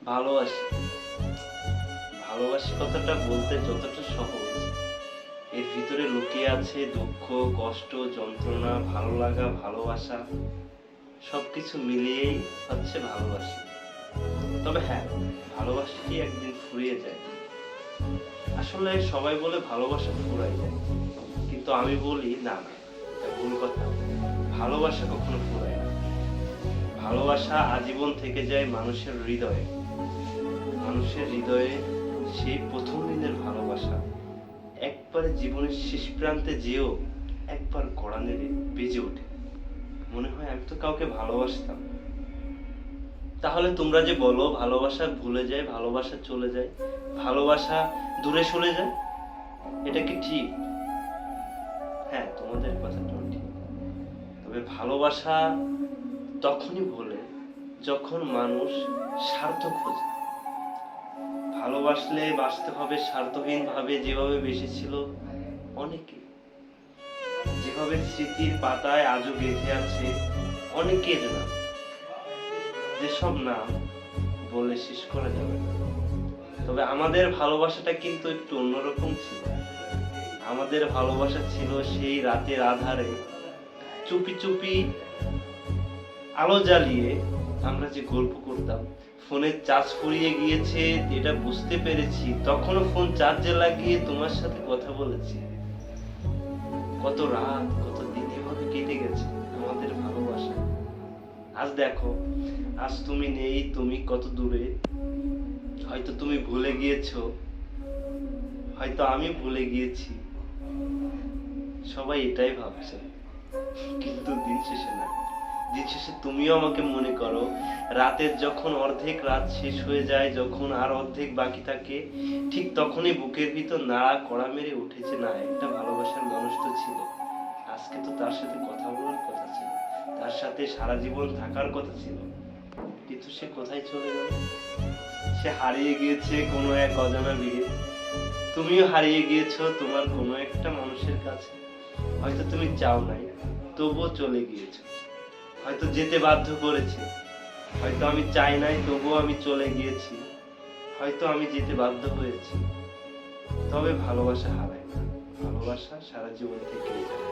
ভালোবাসি ভালোবাসি কথাটা বলতে যতটা সহজ, এর ভিতরে লুকিয়ে আছে দুঃখ, কষ্ট, যন্ত্রণা, ভালো লাগা, ভালোবাসা, সবকিছু মিলিয়েই হচ্ছে ভালোবাসি। তবে হ্যাঁ, ভালোবাসাটি একদিন ফুরিয়ে যায়। আসলে সবাই বলে ভালোবাসা ফুরায় যায়, কিন্তু আমি বলি না না, এটা ভুল কথা। ভালোবাসা কখনো ফুরায় না। ভালোবাসা আজীবন থেকে যায় মানুষের হৃদয়ে। মানুষের হৃদয়ে সেই প্রথম দিনের ভালোবাসা একবারে জীবনের শেষ প্রান্তে যেও একবার কড়া নেড়ে বেজে ওঠে। মনে হয় আমি তো কাউকে ভালোবাসতাম। তাহলে তোমরা যে বলো ভালোবাসা ভুলে যায়, ভালোবাসা চলে যায়, ভালোবাসা দূরে সরে যায়, এটা কি ঠিক? হ্যাঁ, তোমাদের কথাটাও ঠিক। তবে ভালোবাসা তখনই ভুলে যখন মানুষ স্বার্থ খোঁজে। ভালোবাসলে বাঁচতে হবে স্বার্থহীন ভাবে, যেভাবে বেসেছিল অনেকে, যেভাবে স্মৃতির পাতায় আজও গেঁথে আছে অনেকের নাম, যেসব নাম বলে শেষ করা যাবে না। তবে আমাদের ভালোবাসাটা কিন্তু একটু অন্যরকম ছিল। আমাদের ভালোবাসা ছিল সেই রাতের আধারে চুপি চুপি আলো জ্বালিয়ে আমরা যে গল্প করতাম। ফোনের চার্জ ফুরিয়ে গিয়েছে এটা বুঝতে পেরেছি, তখনও ফোন চার্জে লাগিয়ে তোমার সাথে কথা বলেছি। কত রাত, কত দিন এভাবে কেটে গেছে আমাদের ভালোবাসা। আজ দেখো, আজ তুমি নেই, তুমি কত দূরে। হয়তো তুমি ভুলে গিয়েছো, হয়তো আমি ভুলে গিয়েছি, সবাই এটাই ভাবছে। কিন্তু দিন শেষে না, দিন শেষে তুমিও আমাকে মনে করো। রাতের যখন অর্ধেক রাত শেষ হয়ে যায়, যখন আর অর্ধেক বাকি থাকে, ঠিক তখনই বুকের ভিতর নাড়া কড়া মেরে উঠেছে, না একটা ভালোবাসার মানুষ তো ছিল। আজকে তো তার সাথে কথা বলার কথা ছিল, তার সাথে সারা জীবন থাকার কথা ছিল, কিন্তু সে কোথায় চলে গেল? সে হারিয়ে গিয়েছে কোনো এক অজানা ভিড়ে। তুমিও হারিয়ে গিয়েছো তোমার কোনো একটা মানুষের কাছে। হয়তো তুমি চাও নাই, তবুও চলে গিয়েছো। হয়তো যেতে বাধ্য করেছে, হয়তো আমি চাই নাই, তবুও আমি চলে গিয়েছি। হয়তো আমি যেতে বাধ্য হয়েছি। তবে ভালোবাসা হারায় না, ভালোবাসা সারা জীবন থেকেই যায়।